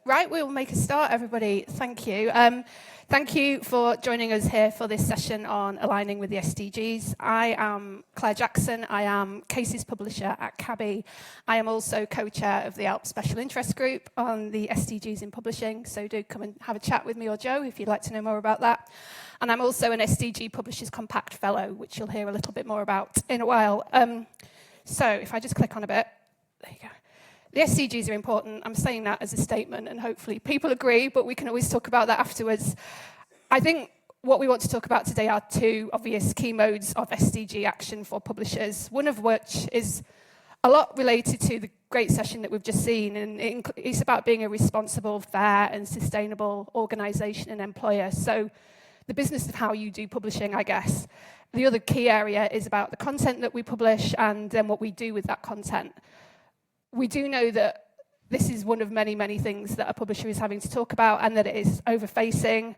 Right, we will make a start, everybody. Thank you. Thank you for joining us here for this session on aligning with the SDGs. I am Claire Jackson. I am Cases Publisher at CABI. I am also co-chair of the ALP Special Interest Group on the SDGs in Publishing, so do come and have a chat with me or Joe if you'd like to know more about that. And I'm also an SDG Publishers Compact Fellow, which you'll hear a little bit more about in a while. So if I just click on a bit, there you go. The SDGs are important. I'm saying that as a statement, and hopefully people agree, but we can always talk about that afterwards. I think what we want to talk about today are two obvious key modes of SDG action for publishers, one of which is a lot related to the great session that we've just seen, and it's about being a responsible, fair, and sustainable organisation and employer. So the business of how you do publishing, I guess. The other key area is about the content that we publish and then what we do with that content. We do know that this is one of many, many things that a publisher is having to talk about and that it is overfacing.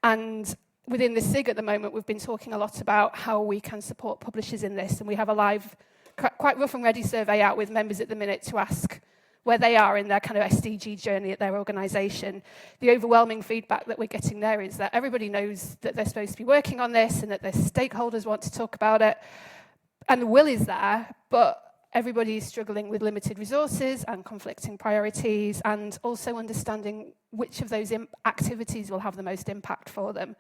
And within the SIG at the moment, we've been talking a lot about how we can support publishers in this. And we have a live, quite rough and ready survey out with members at the minute to ask where they are in their kind of SDG journey at their organisation. The overwhelming feedback that we're getting there is that everybody knows that they're supposed to be working on this and that their stakeholders want to talk about it. And the will is there, but everybody is struggling with limited resources and conflicting priorities, and also understanding which of those activities will have the most impact for them.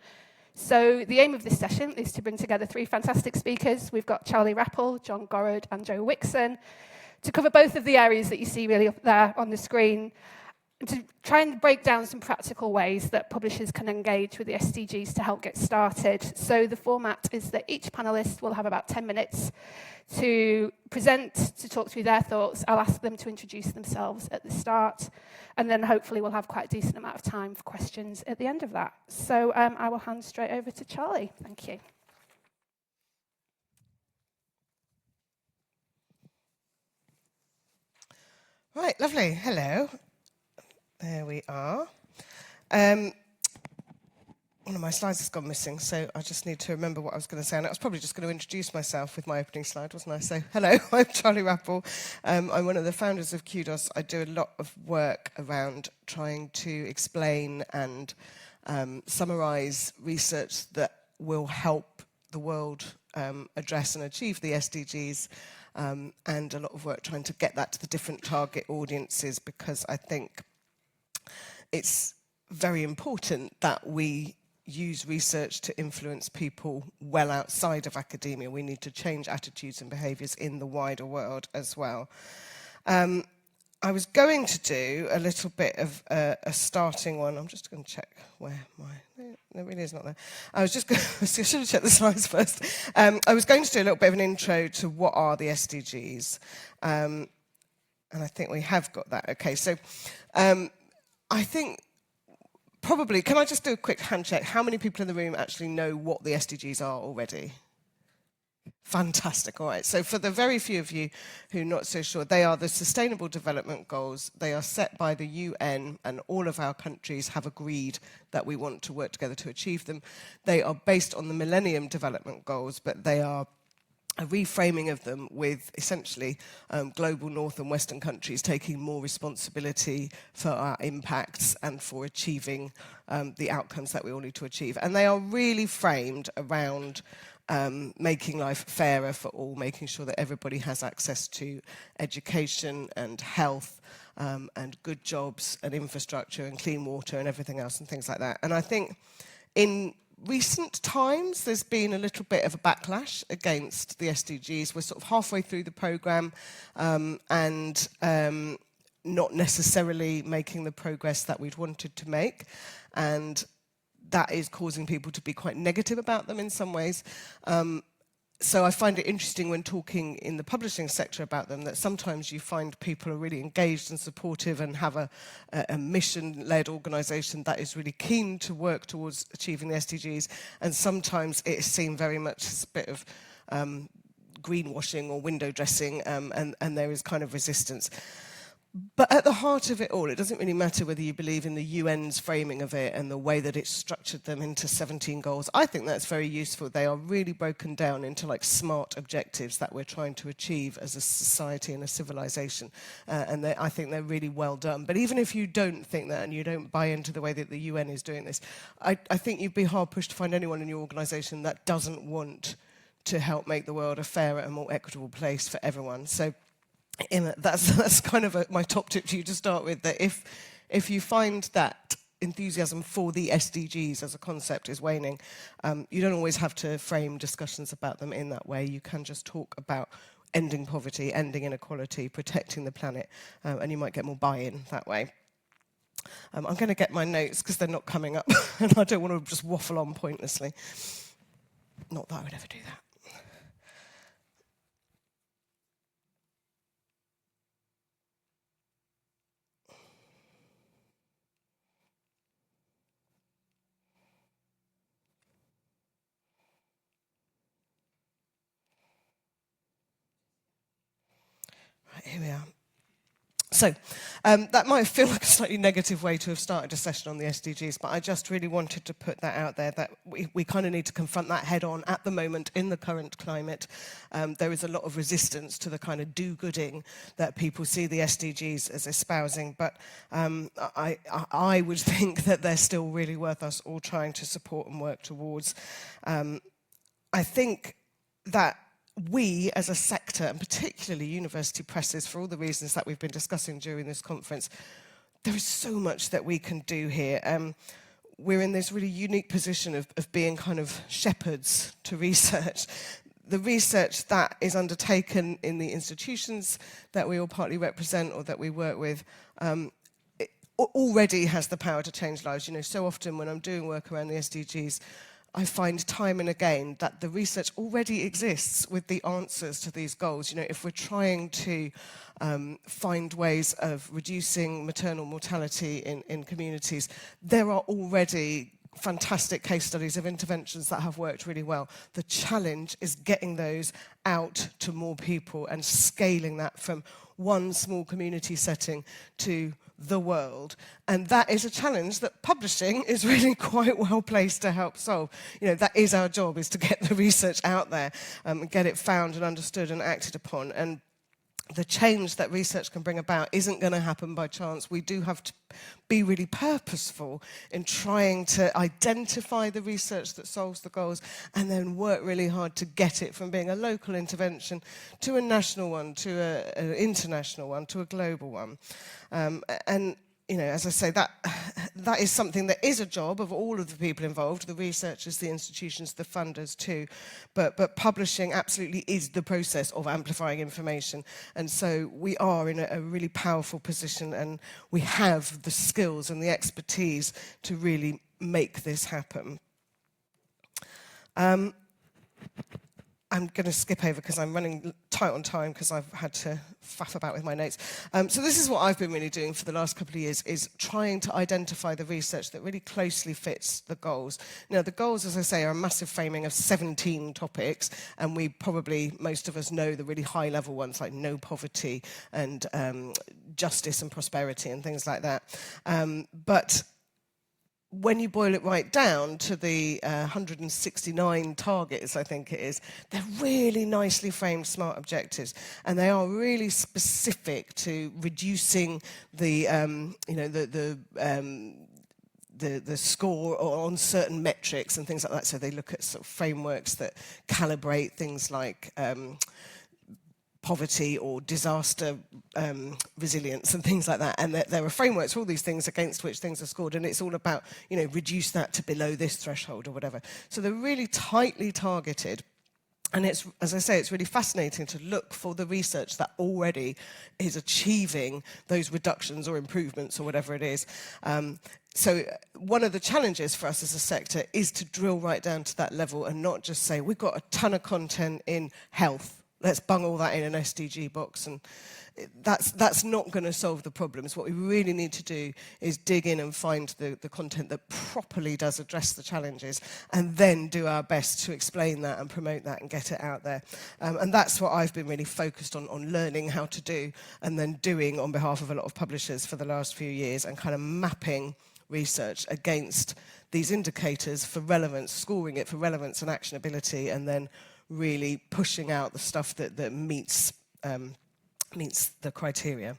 So the aim of this session is to bring together three fantastic speakers. We've got Charlie Rapple, John Gorrod, and Joe Wixon, to cover both of the areas that you see really up there on the screen, to try and break down some practical ways that publishers can engage with the SDGs to help get started. So the format is that each panellist will have about 10 minutes to present, to talk through their thoughts. I'll ask them to introduce themselves at the start, and then hopefully we'll have quite a decent amount of time for questions at the end of that. So I will hand straight over to Charlie. Thank you. Right, lovely. Hello. There we are. One of my slides has gone missing, so I just need to remember what I was going to say. And I was probably just going to introduce myself with my opening slide, wasn't I? So, hello, I'm Charlie Rapple. I'm one of the founders of Kudos. I do a lot of work around trying to explain and summarise research that will help the world address and achieve the SDGs, and a lot of work trying to get that to the different target audiences, because I think it's very important that we use research to influence people well outside of academia. We need to change attitudes and behaviours in the wider world as well. I was going to do a little bit of a starting one. I'm just going to check where my... No, it really is not there. I should have checked the slides first. I was going to do a little bit of an intro to what are the SDGs. And I think we have got that. Okay, so I think probably, can I just do a quick hand check? How many people in the room actually know what the SDGs are already? Fantastic. All right. So for the very few of you who are not so sure, they are the Sustainable Development Goals. They are set by the UN, and all of our countries have agreed that we want to work together to achieve them. They are based on the Millennium Development Goals, but they are a reframing of them with essentially global North and Western countries taking more responsibility for our impacts and for achieving the outcomes that we all need to achieve. And they are really framed around making life fairer for all, making sure that everybody has access to education and health and good jobs and infrastructure and clean water and everything else and things like that. And I think in recent times, there's been a little bit of a backlash against the SDGs. We're sort of halfway through the programme and not necessarily making the progress that we'd wanted to make. And that is causing people to be quite negative about them in some ways. So I find it interesting when talking in the publishing sector about them that sometimes you find people are really engaged and supportive and have a mission-led organisation that is really keen to work towards achieving the SDGs, and sometimes it is seen very much as a bit of greenwashing or window dressing, and there is kind of resistance. But at the heart of it all, it doesn't really matter whether you believe in the UN's framing of it and the way that it's structured them into 17 goals. I think that's very useful. They are really broken down into like smart objectives that we're trying to achieve as a society and a civilization. And I think they're really well done. But even if you don't think that and you don't buy into the way that the UN is doing this, I think you'd be hard-pushed to find anyone in your organisation that doesn't want to help make the world a fairer and more equitable place for everyone. So that's kind of my top tip to you to start with, that if you find that enthusiasm for the SDGs as a concept is waning, you don't always have to frame discussions about them in that way. You can just talk about ending poverty, ending inequality, protecting the planet, and you might get more buy-in that way. I'm going to get my notes because they're not coming up, and I don't want to just waffle on pointlessly. Not that I would ever do that. Here we are. So that might feel like a slightly negative way to have started a session on the SDGs, but I just really wanted to put that out there, that we kind of need to confront that head on at the moment in the current climate. There is a lot of resistance to the kind of do-gooding that people see the SDGs as espousing, but I would think that they're still really worth us all trying to support and work towards. I think that we as a sector, and particularly university presses, for all the reasons that we've been discussing during this conference, there is so much that we can do here. We're in this really unique position of being kind of shepherds to research. The research that is undertaken in the institutions that we all partly represent or that we work with it already has the power to change lives. You know, so often when I'm doing work around the SDGs, I find time and again that the research already exists with the answers to these goals. You know, if we're trying to find ways of reducing maternal mortality in communities, there are already fantastic case studies of interventions that have worked really well. The challenge is getting those out to more people and scaling that from one small community setting to the world. And that is a challenge that publishing is really quite well placed to help solve. You know, that is our job, is to get the research out there, and get it found and understood and acted upon. And the change that research can bring about isn't going to happen by chance. We do have to be really purposeful in trying to identify the research that solves the goals and then work really hard to get it from being a local intervention to a national one, to an international one, to a global one. And you know, as I say, that is something that is a job of all of the people involved, the researchers, the institutions, the funders too. But publishing absolutely is the process of amplifying information. And so we are in a really powerful position, and we have the skills and the expertise to really make this happen. I'm going to skip over because I'm running tight on time because I've had to faff about with my notes. So this is what I've been really doing for the last couple of years, is trying to identify the research that really closely fits the goals. Now, the goals, as I say, are a massive framing of 17 topics, and we probably, most of us know the really high-level ones like no poverty and justice and prosperity and things like that. But when you boil it right down to the 169 targets, I think it is, they're really nicely framed smart objectives, and they are really specific to reducing the score on certain metrics and things like that. So they look at sort of frameworks that calibrate things like poverty or disaster resilience and things like that, and there are frameworks for all these things against which things are scored, and it's all about, you know, reduce that to below this threshold or whatever. So they're really tightly targeted, and it's, as I say, it's really fascinating to look for the research that already is achieving those reductions or improvements or whatever it is. So one of the challenges for us as a sector is to drill right down to that level and not just say, we've got a ton of content in health. let's bung all that in an SDG box, and that's not going to solve the problems. What we really need to do is dig in and find the content that properly does address the challenges, and then do our best to explain that and promote that and get it out there. And that's what I've been really focused on learning how to do, and then doing on behalf of a lot of publishers for the last few years, and kind of mapping research against these indicators for relevance, scoring it for relevance and actionability, and then really pushing out the stuff that meets the criteria.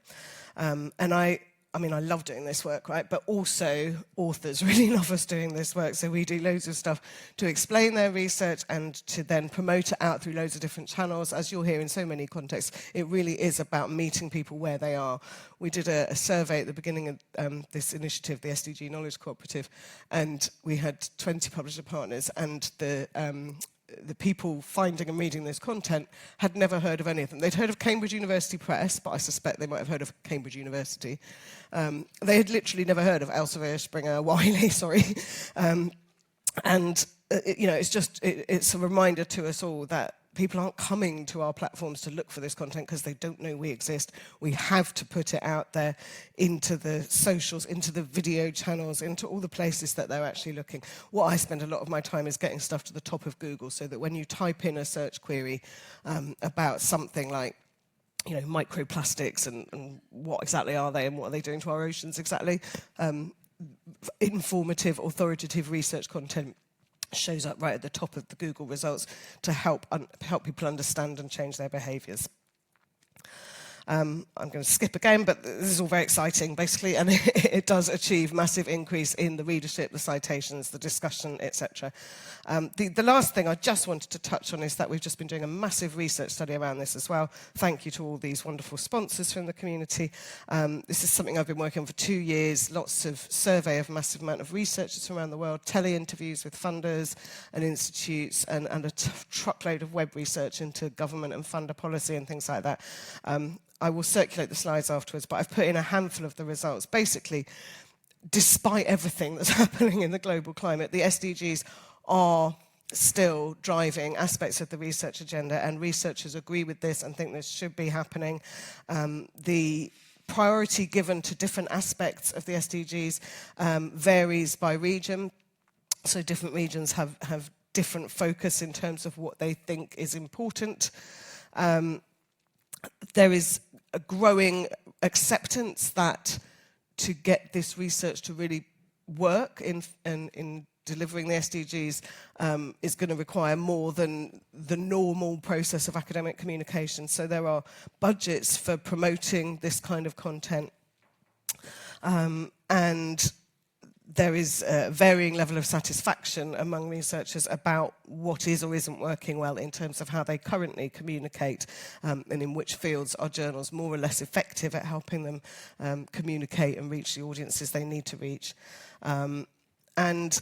And I love doing this work, right? But also authors really love us doing this work. So we do loads of stuff to explain their research and to then promote it out through loads of different channels. As you'll hear in so many contexts, it really is about meeting people where they are. We did a survey at the beginning of this initiative, the SDG Knowledge Cooperative, and we had 20 publisher partners, and the people finding and reading this content had never heard of any of them. They'd heard of Cambridge University Press, but I suspect they might have heard of Cambridge University. They had literally never heard of Elsevier, Springer, Wiley, it's a reminder to us all that people aren't coming to our platforms to look for this content because they don't know we exist. We have to put it out there into the socials, into the video channels, into all the places that they're actually looking. What I spend a lot of my time is getting stuff to the top of Google, so that when you type in a search query about something like, microplastics and what exactly are they and what are they doing to our oceans exactly, informative, authoritative research content shows up right at the top of the Google results to help people understand and change their behaviours. I'm going to skip again, but this is all very exciting, basically, and it does achieve massive increase in the readership, the citations, the discussion, etc. The last thing I just wanted to touch on is that we've just been doing a massive research study around this as well. Thank you to all these wonderful sponsors from the community. This is something I've been working on for 2 years, lots of survey of a massive amount of researchers from around the world, tele-interviews with funders and institutes, and a truckload of web research into government and funder policy and things like that. I will circulate the slides afterwards, but I've put in a handful of the results. Basically, despite everything that's happening in the global climate, the SDGs are still driving aspects of the research agenda, and researchers agree with this and think this should be happening. The priority given to different aspects of the SDGs varies by region. So different regions have different focus in terms of what they think is important. There is a growing acceptance that to get this research to really work in delivering the SDGs is going to require more than the normal process of academic communication. So there are budgets for promoting this kind of content. And there is a varying level of satisfaction among researchers about what is or isn't working well in terms of how they currently communicate, and in which fields are journals more or less effective at helping them communicate and reach the audiences they need to reach. And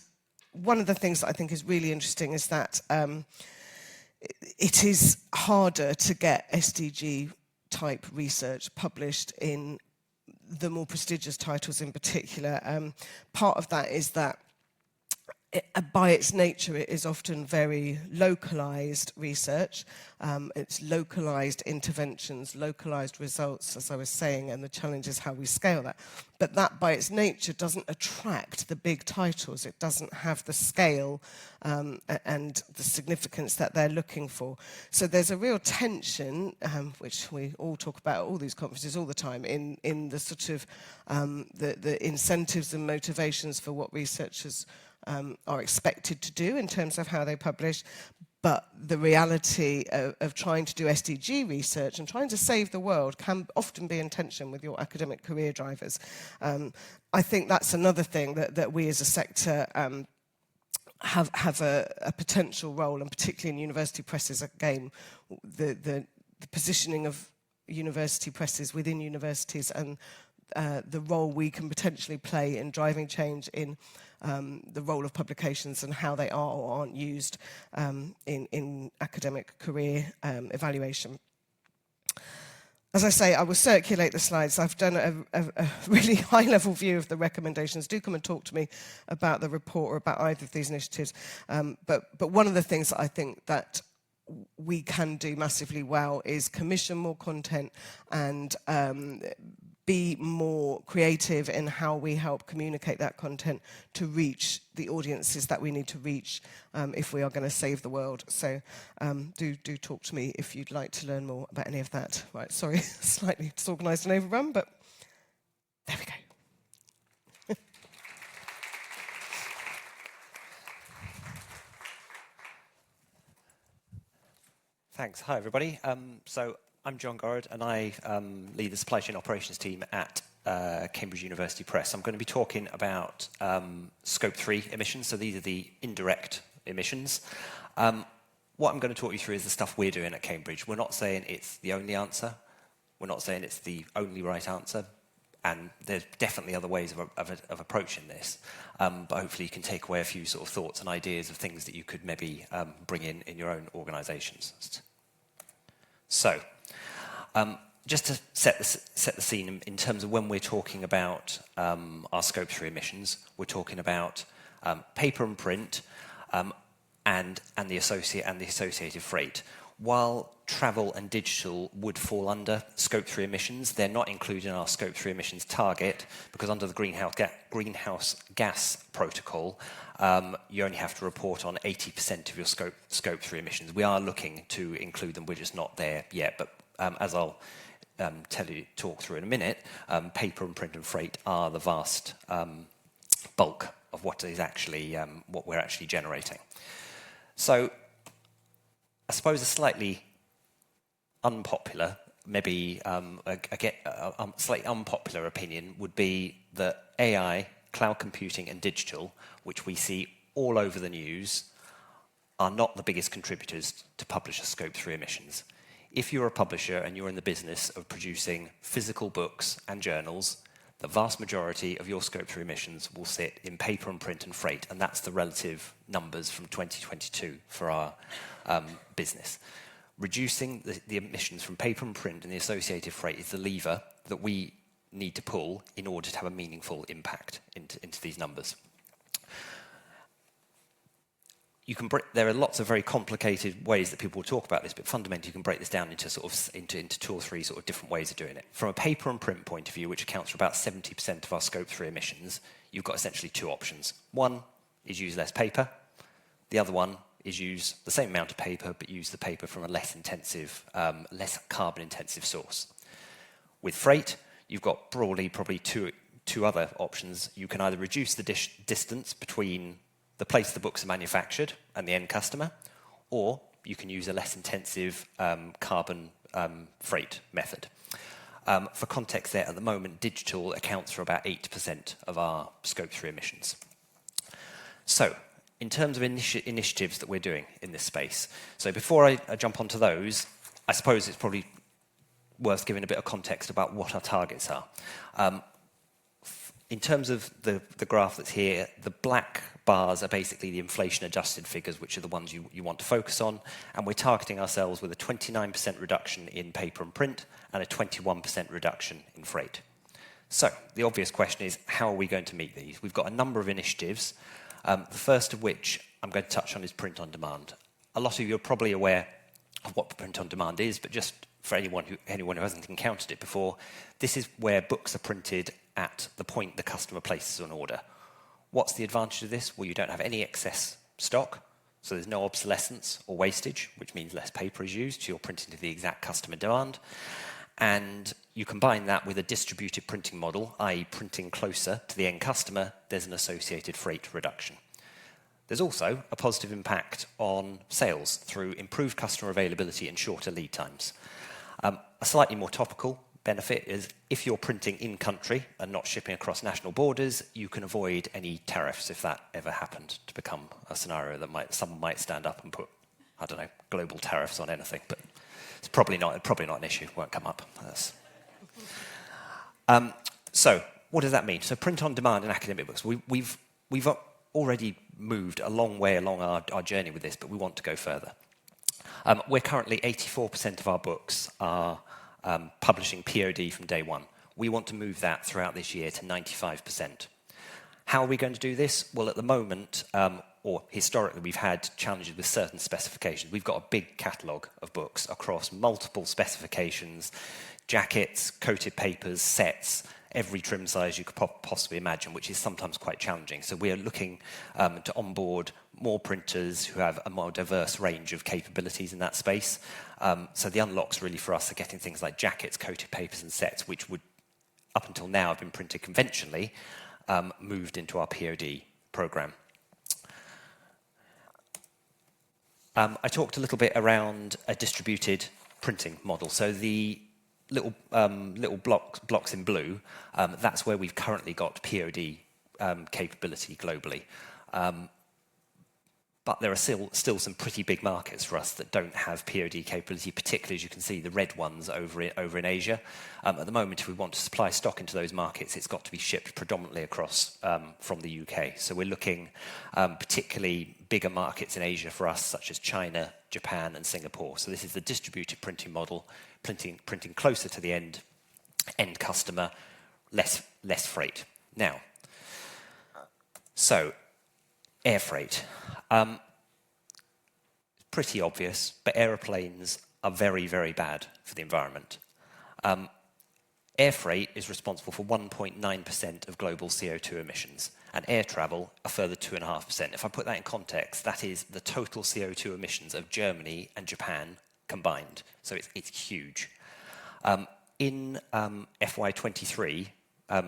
one of the things that I think is really interesting is that it is harder to get SDG type research published in the more prestigious titles in particular. Part of that is that by its nature, it is often very localized research. It's localized interventions, localized results, as I was saying, and the challenge is how we scale that. But that, by its nature, doesn't attract the big titles. It doesn't have the scale and the significance that they're looking for. So there's a real tension, which we all talk about at all these conferences all the time, in the sort of the incentives and motivations for what researchers are expected to do in terms of how they publish, but the reality of trying to do SDG research and trying to save the world can often be in tension with your academic career drivers. I think that's another thing that we as a sector have a potential role, and particularly in university presses, again, the positioning of university presses within universities and the role we can potentially play in driving change in the role of publications and how they are or aren't used in academic career evaluation. As I say, I will circulate the slides. I've done a really high-level view of the recommendations. Do come and talk to me about the report or about either of these initiatives. But one of the things that I think that we can do massively well is commission more content and be more creative in how we help communicate that content to reach the audiences that we need to reach if we are going to save the world. So do talk to me if you'd like to learn more about any of that. Right, sorry, slightly disorganised and overrun, but there we go. Thanks. Hi, everybody. So I'm John Gorrod, and I lead the supply chain operations team at Cambridge University Press. I'm going to be talking about Scope 3 emissions, so these are the indirect emissions. What I'm going to talk you through is the stuff we're doing at Cambridge. We're not saying it's the only answer. We're not saying it's the only right answer. And there's definitely other ways of approaching this. But hopefully you can take away a few sort of thoughts and ideas of things that you could maybe bring in your own organisations. So, just to set the scene in terms of when we're talking about our Scope 3 emissions, we're talking about paper and print and the associated freight. While travel and digital would fall under Scope 3 emissions, they're not included in our Scope 3 emissions target because under the greenhouse gas protocol, you only have to report on 80% of your Scope 3 emissions. We are looking to include them, we're just not there yet. But as I'll talk through in a minute, paper and print and freight are the vast bulk of what is actually what we're actually generating. So I suppose a slightly unpopular, maybe slightly unpopular opinion would be that AI, cloud computing and digital, which we see all over the news, are not the biggest contributors to publisher Scope 3 emissions. If you're a publisher and you're in the business of producing physical books and journals, the vast majority of your Scope 3 emissions will sit in paper and print and freight, and that's the relative numbers from 2022 for our business. Reducing the emissions from paper and print and the associated freight is the lever that we need to pull in order to have a meaningful impact into these numbers. There are lots of very complicated ways that people will talk about this, but fundamentally you can break this down into two or three sort of different ways of doing it. From a paper and print point of view, which accounts for about 70% of our Scope 3 emissions, you've got essentially two options. One is use less paper. The other one is use the same amount of paper, but use the paper from a less carbon-intensive source. With freight, you've got broadly probably two other options. You can either reduce the distance between the place the books are manufactured and the end customer, or you can use a less intensive carbon freight method. For context there, at the moment, digital accounts for about 8% of our Scope 3 emissions. So, in terms of initiatives that we're doing in this space, so before I jump onto those, I suppose it's probably worth giving a bit of context about what our targets are. In terms of the graph that's here, the black bars are basically the inflation-adjusted figures, which are the ones you want to focus on, and we're targeting ourselves with a 29% reduction in paper and print and a 21% reduction in freight. So, the obvious question is, how are we going to meet these? We've got a number of initiatives, the first of which I'm going to touch on is print on demand. A lot of you are probably aware of what print on demand is, but just for anyone who hasn't encountered it before, this is where books are printed at the point the customer places an order. What's the advantage of this? Well, you don't have any excess stock, so there's no obsolescence or wastage, which means less paper is used, so you're printing to the exact customer demand. And you combine that with a distributed printing model, i.e. printing closer to the end customer, there's an associated freight reduction. There's also a positive impact on sales through improved customer availability and shorter lead times. A slightly more topical benefit is if you're printing in-country and not shipping across national borders, you can avoid any tariffs if that ever happened to become a scenario that someone might stand up and put, I don't know, global tariffs on anything, but it's probably not an issue, won't come up. So, what does that mean? So, print on demand in academic books. We've already moved a long way along our journey with this, but we want to go further. We're currently 84% of our books are publishing POD from day one. We want to move that throughout this year to 95%. How are we going to do this? Well, at the moment, or historically, we've had challenges with certain specifications. We've got a big catalogue of books across multiple specifications, jackets, coated papers, sets, every trim size you could possibly imagine, which is sometimes quite challenging. So we are looking to onboard more printers who have a more diverse range of capabilities in that space. So the unlocks really for us are getting things like jackets, coated papers and sets, which would, up until now, have been printed conventionally, moved into our POD program. I talked a little bit around a distributed printing model. So the little blocks in blue, that's where we've currently got POD capability globally. But there are still some pretty big markets for us that don't have POD capability, particularly, as you can see, the red ones over in Asia. At the moment, if we want to supply stock into those markets, it's got to be shipped predominantly across from the UK. So we're looking particularly bigger markets in Asia for us, such as China, Japan, and Singapore. So this is the distributed printing model, printing closer to the end customer, less freight. Now, so air freight. Pretty obvious, but aeroplanes are very, very bad for the environment. Air freight is responsible for 1.9% of global CO2 emissions, and air travel a further 2.5%. If I put that in context, that is the total CO2 emissions of Germany and Japan combined. So it's huge. In FY23,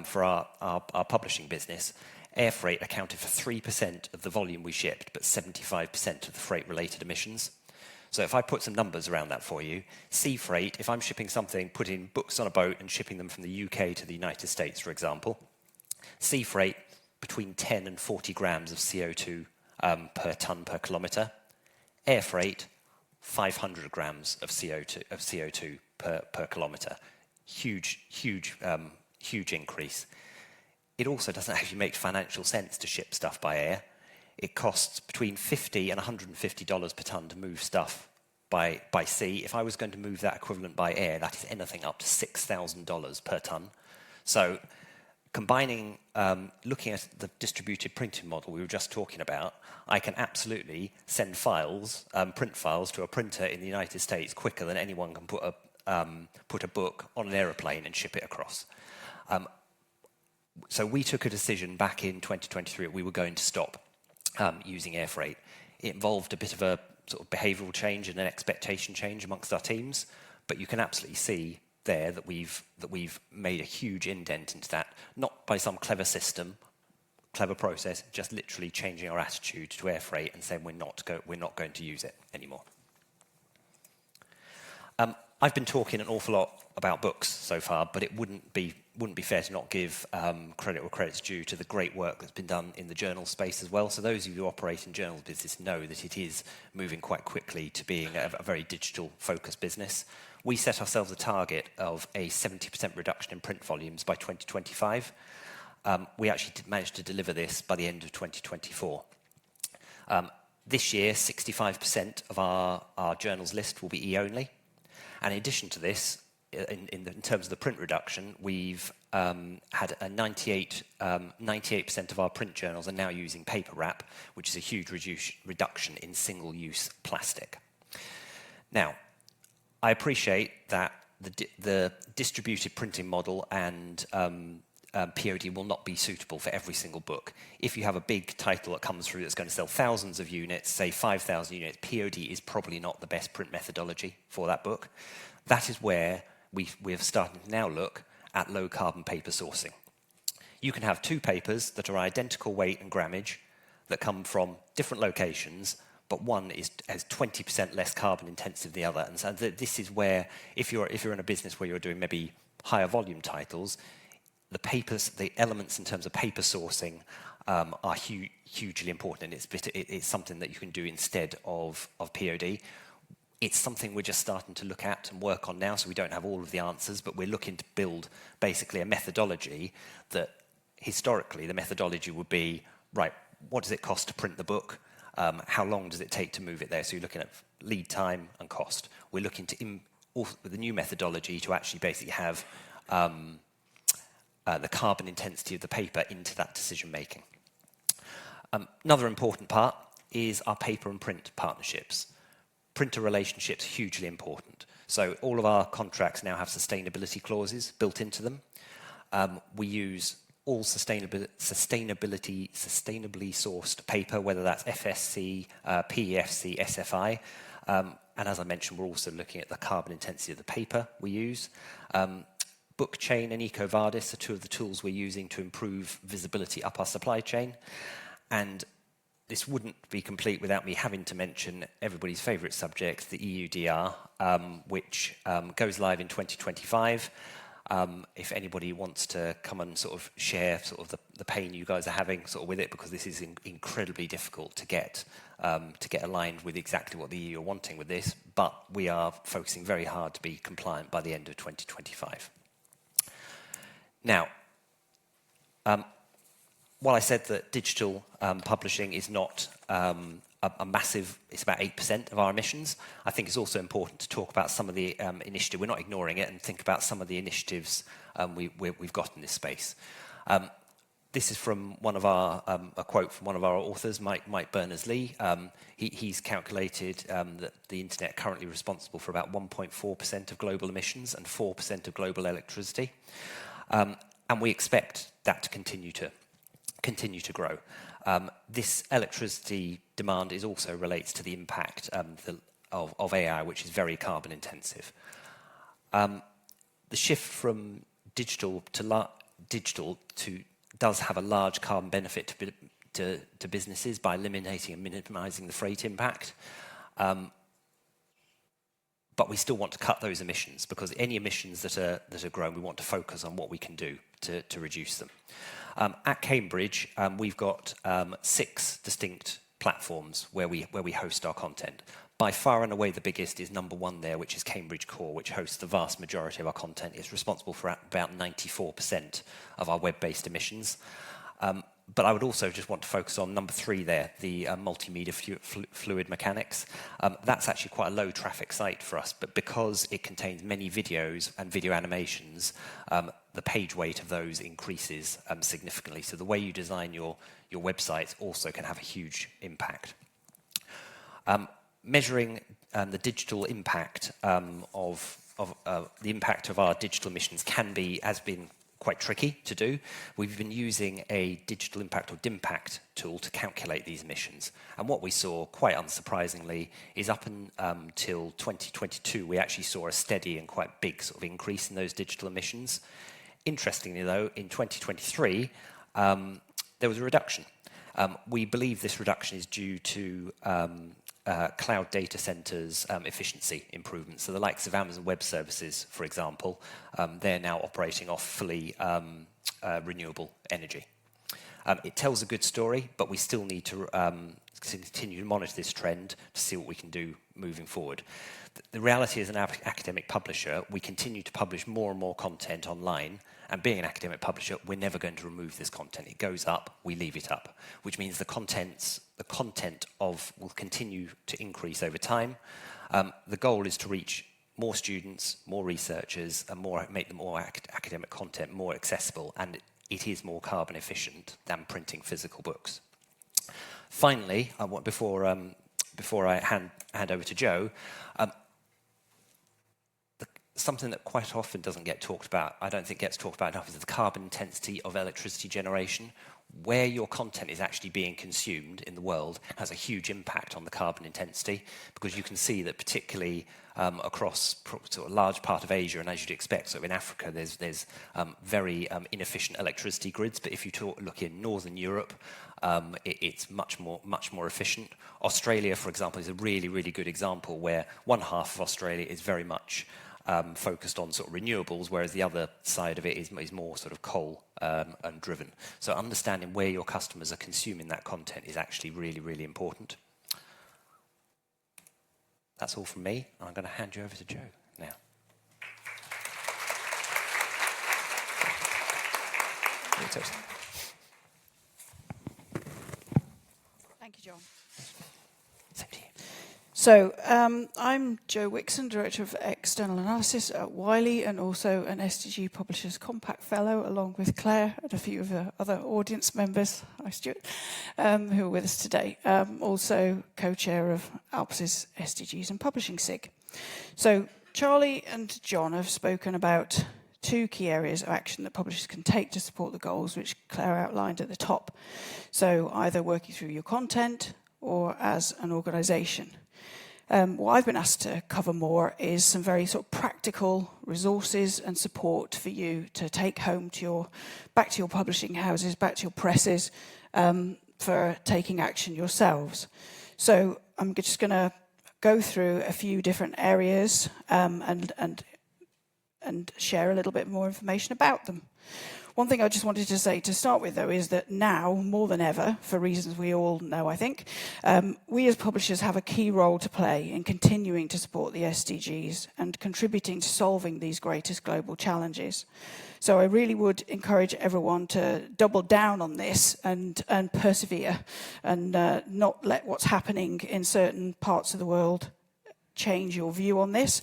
for our publishing business, air freight accounted for 3% of the volume we shipped, but 75% of the freight-related emissions. So if I put some numbers around that for you, sea freight, if I'm shipping something, putting books on a boat and shipping them from the UK to the United States, for example, sea freight, between 10 and 40 grams of CO2 per tonne per kilometre. Air freight, 500 grams of CO2 per kilometre. Huge increase. It also doesn't actually make financial sense to ship stuff by air. It costs between $50 and $150 per tonne to move stuff by sea. If I was going to move that equivalent by air, that is anything up to $6,000 per tonne. So combining, looking at the distributed printing model we were just talking about, I can absolutely send files, print files, to a printer in the United States quicker than anyone can put a book on an aeroplane and ship it across. So we took a decision back in 2023 that we were going to stop using air freight. It involved a bit of a sort of behavioural change and an expectation change amongst our teams, but you can absolutely see there that we've made a huge indent into that, not by some clever system, clever process, just literally changing our attitude to air freight and saying we're not going to use it anymore. I've been talking an awful lot about books so far, but it wouldn't be fair to not give credit where credit's due to the great work that's been done in the journal space as well. So those of you who operate in journals business know that it is moving quite quickly to being a very digital-focused business. We set ourselves a target of a 70% reduction in print volumes by 2025. We actually did manage to deliver this by the end of 2024. This year, 65% of our journals list will be e-only. And in addition to this, in terms of the print reduction, we've had a 98% of our print journals are now using paper wrap, which is a huge reduction in single-use plastic. Now, I appreciate that the distributed printing model and POD will not be suitable for every single book. If you have a big title that comes through that's going to sell thousands of units, say 5,000 units, POD is probably not the best print methodology for that book. That is where we're starting to now look at low carbon paper sourcing. You can have two papers that are identical weight and grammage that come from different locations, but one has 20% less carbon intensive than the other. And so this is where, if you're in a business where you're doing maybe higher volume titles, the elements in terms of paper sourcing are hugely important, and it's something that you can do instead of POD. It's something we're just starting to look at and work on now, so we don't have all of the answers, but we're looking to build basically a methodology that historically the methodology would be, right, what does it cost to print the book? How long does it take to move it there? So you're looking at lead time and cost. We're looking to, with the new methodology, to actually basically have the carbon intensity of the paper into that decision making. Another important part is our paper and print partnerships. Printer relationships, hugely important. So all of our contracts now have sustainability clauses built into them. We use all sustainably sourced paper, whether that's FSC, PEFC, SFI. And as I mentioned, we're also looking at the carbon intensity of the paper we use. Bookchain and EcoVadis are two of the tools we're using to improve visibility up our supply chain. And this wouldn't be complete without me having to mention everybody's favourite subject, the EUDR, which goes live in 2025. If anybody wants to come and sort of share sort of the pain you guys are having sort of with it, because this is incredibly difficult to get aligned with exactly what the EU are wanting with this, but we are focusing very hard to be compliant by the end of 2025. Now, while I said that digital publishing is not a massive, it's about 8% of our emissions, I think it's also important to talk about some of the initiatives. We're not ignoring it, and think about some of the initiatives we've got in this space. This is from one of our, a quote from one of our authors, Mike Berners-Lee. He's calculated that the internet currently responsible for about 1.4% of global emissions and 4% of global electricity. And we expect that to continue to grow. This electricity demand also relates to the impact of AI, which is very carbon intensive. The shift from digital does have a large carbon benefit to businesses by eliminating and minimizing the freight impact. But we still want to cut those emissions, because any emissions that are grown, we want to focus on what we can do to reduce them. At Cambridge, we've got 6 distinct platforms where we host our content. By far and away the biggest is number 1 there, which is Cambridge Core, which hosts the vast majority of our content. It's responsible for about 94% of our web-based emissions. But I would also just want to focus on number 3 there, the multimedia fluid mechanics. That's actually quite a low traffic site for us, but because it contains many videos and video animations, the page weight of those increases significantly. So the way you design your websites also can have a huge impact. Measuring the digital impact of the impact of our digital emissions has been quite tricky to do. We've been using a digital impact or DIMPACT tool to calculate these emissions. And what we saw, quite unsurprisingly, is up until 2022, we actually saw a steady and quite big sort of increase in those digital emissions. Interestingly, though, in 2023, there was a reduction. We believe this reduction is due to cloud data centers efficiency improvements. So the likes of Amazon Web Services, for example, they're now operating off fully renewable energy. It tells a good story, but we still need to continue to monitor this trend to see what we can do moving forward. The reality as an academic publisher, we continue to publish more and more content online, and being an academic publisher, we're never going to remove this content. It goes up, we leave it up, which means the content will continue to increase over time. The goal is to reach more students, more researchers, and make the more academic content more accessible, and it is more carbon efficient than printing physical books. Finally, before I hand over to Joe, something that quite often doesn't get talked about, I don't think gets talked about enough, is the carbon intensity of electricity generation. Where your content is actually being consumed in the world has a huge impact on the carbon intensity, because you can see that particularly across sort of a large part of Asia, and as you'd expect, so in Africa, there's very inefficient electricity grids. But if you look in Northern Europe, it's much more efficient. Australia, for example, is a really, really good example where one half of Australia is very much focused on sort of renewables, whereas the other side of it is more sort of coal and driven. So understanding where your customers are consuming that content is actually really, really important. That's all from me. I'm going to hand you over to Joe now. Thank you, John. Same to you. So I'm Jo Wixon, Director of External Analysis at Wiley, and also an SDG Publishers Compact Fellow, along with Claire and a few of the other audience members, hi Stuart, who are with us today. Also co-chair of ALPS's SDGs and Publishing SIG. So Charlie and John have spoken about two key areas of action that publishers can take to support the goals, which Claire outlined at the top. So either working through your content or as an organisation. What I've been asked to cover more is some very sort of practical resources and support for you to take home to back to your publishing houses, back to your presses, for taking action yourselves. So I'm just going to go through a few different areas and share a little bit more information about them. One thing I just wanted to say to start with, though, is that now, more than ever, for reasons we all know, I think, we as publishers have a key role to play in continuing to support the SDGs and contributing to solving these greatest global challenges. So I really would encourage everyone to double down on this and persevere and not let what's happening in certain parts of the world change your view on this,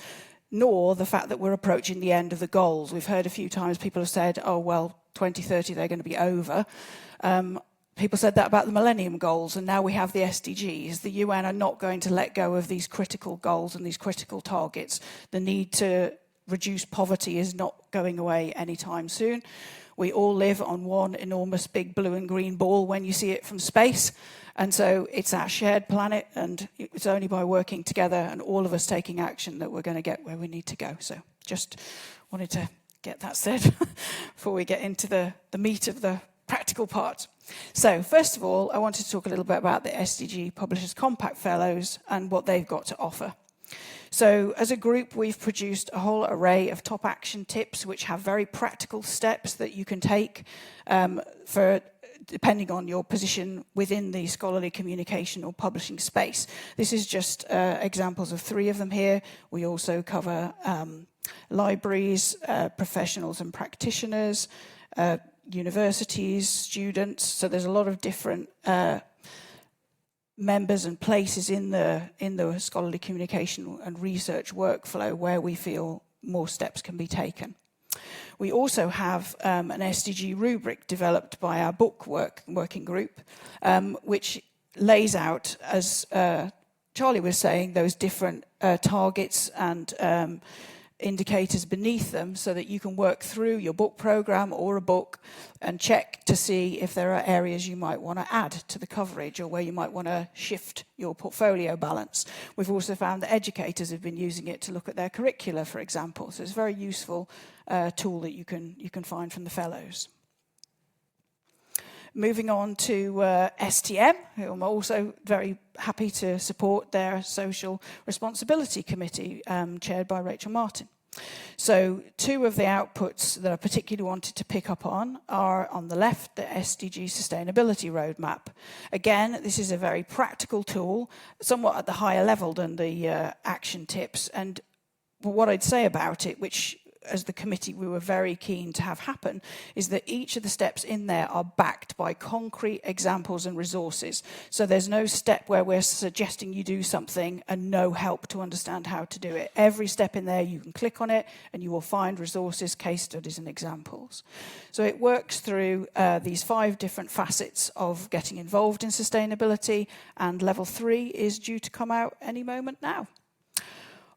nor the fact that we're approaching the end of the goals. We've heard a few times people have said, oh, well, 2030, they're going to be over. People said that about the Millennium Goals, and now we have the SDGs. The UN are not going to let go of these critical goals and these critical targets. The need to reduce poverty is not going away anytime soon. We all live on one enormous big blue and green ball when you see it from space. And so it's our shared planet, and it's only by working together and all of us taking action that we're going to get where we need to go. So just wanted to get that said before we get into the meat of the practical part. So first of all, I wanted to talk a little bit about the SDG Publishers Compact Fellows and what they've got to offer. So as a group, we've produced a whole array of top action tips which have very practical steps that you can take for depending on your position within the scholarly communication or publishing space. This is just examples of 3 of them here. We also cover libraries, professionals and practitioners, universities, students. So there's a lot of different members and places in the scholarly communication and research workflow where we feel more steps can be taken. We also have an SDG rubric developed by our book working group, which lays out, as Charlie was saying, those different targets and indicators beneath them so that you can work through your book program or a book and check to see if there are areas you might want to add to the coverage or where you might want to shift your portfolio balance. We've also found that educators have been using it to look at their curricula, for example. So it's a very useful tool that you can find from the fellows. Moving on to STM, who I'm also very happy to support their Social Responsibility Committee, chaired by Rachel Martin. So 2 of the outputs that I particularly wanted to pick up on are on the left, the SDG Sustainability Roadmap. Again, this is a very practical tool, somewhat at the higher level than the action tips. And what I'd say about it, which as the committee we were very keen to have happen, is that each of the steps in there are backed by concrete examples and resources. So there's no step where we're suggesting you do something and no help to understand how to do it. Every step in there, you can click on it and you will find resources, case studies and examples. So it works through these 5 different facets of getting involved in sustainability, and level 3 is due to come out any moment now.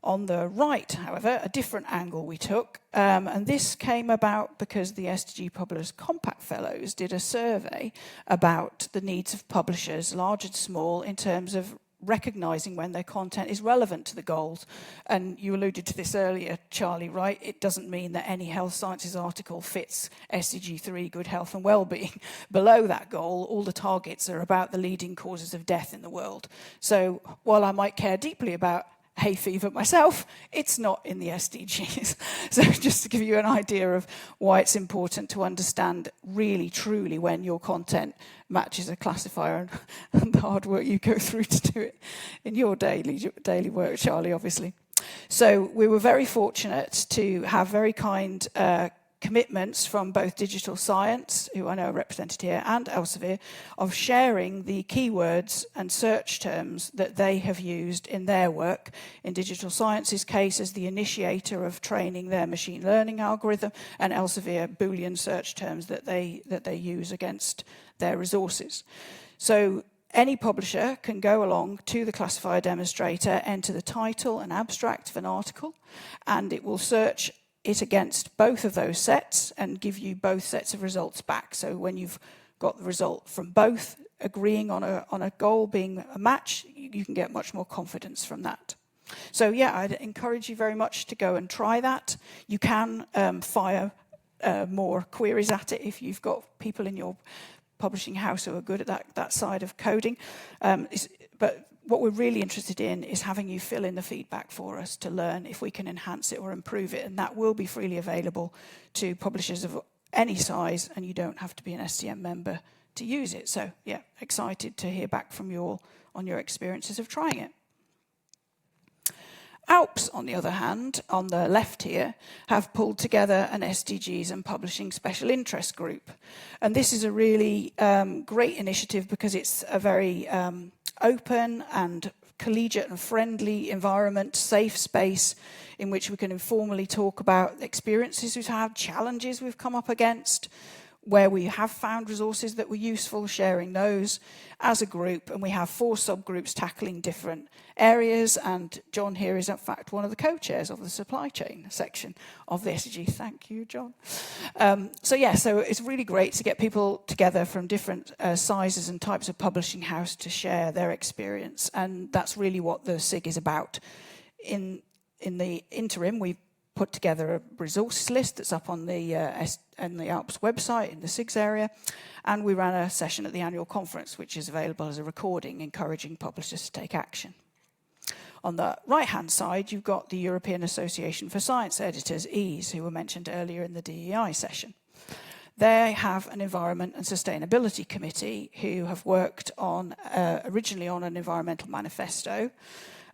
On the right, however, a different angle we took, and this came about because the SDG Publishers Compact Fellows did a survey about the needs of publishers, large and small, in terms of recognising when their content is relevant to the goals. And you alluded to this earlier, Charlie, right? It doesn't mean that any health sciences article fits SDG 3, good health and well-being. Below that goal, all the targets are about the leading causes of death in the world. So while I might care deeply about hay fever myself, it's not in the SDGs. So just to give you an idea of why it's important to understand really, truly when your content matches a classifier and the hard work you go through to do it in your daily work, Charlie, obviously. So we were very fortunate to have very kind commitments from both Digital Science, who I know are represented here, and Elsevier, of sharing the keywords and search terms that they have used in their work. In Digital Science's case, as the initiator of training their machine learning algorithm, and Elsevier Boolean search terms that they use against their resources. So any publisher can go along to the classifier demonstrator, enter the title and abstract of an article, and it will search it against both of those sets and give you both sets of results back. So when you've got the result from both agreeing on a goal being a match, you can get much more confidence from that. So yeah, I'd encourage you very much to go and try that. You can fire more queries at it if you've got people in your publishing house who are good at that side of coding. But what we're really interested in is having you fill in the feedback for us to learn if we can enhance it or improve it. And that will be freely available to publishers of any size, and you don't have to be an STM member to use it. So yeah, excited to hear back from you all on your experiences of trying it. ALPS, on the other hand, on the left here, have pulled together an SDGs and publishing special interest group. And this is a really great initiative because it's a very open and collegiate and friendly environment, safe space in which we can informally talk about experiences we've had, challenges we've come up against, where we have found resources that were useful, sharing those as a group. And we have 4 subgroups tackling different areas. And John here is, in fact, one of the co-chairs of the supply chain section of the SDG. Thank you, John. So it's really great to get people together from different sizes and types of publishing house to share their experience. And that's really what the SIG is about. In the interim, we've put together a resources list that's up on the ALPS website in the SIGs area, and we ran a session at the annual conference, which is available as a recording, encouraging publishers to take action. On the right-hand side, you've got the European Association for Science Editors, EASE, who were mentioned earlier in the DEI session. They have an Environment and Sustainability Committee who have worked on originally on an environmental manifesto,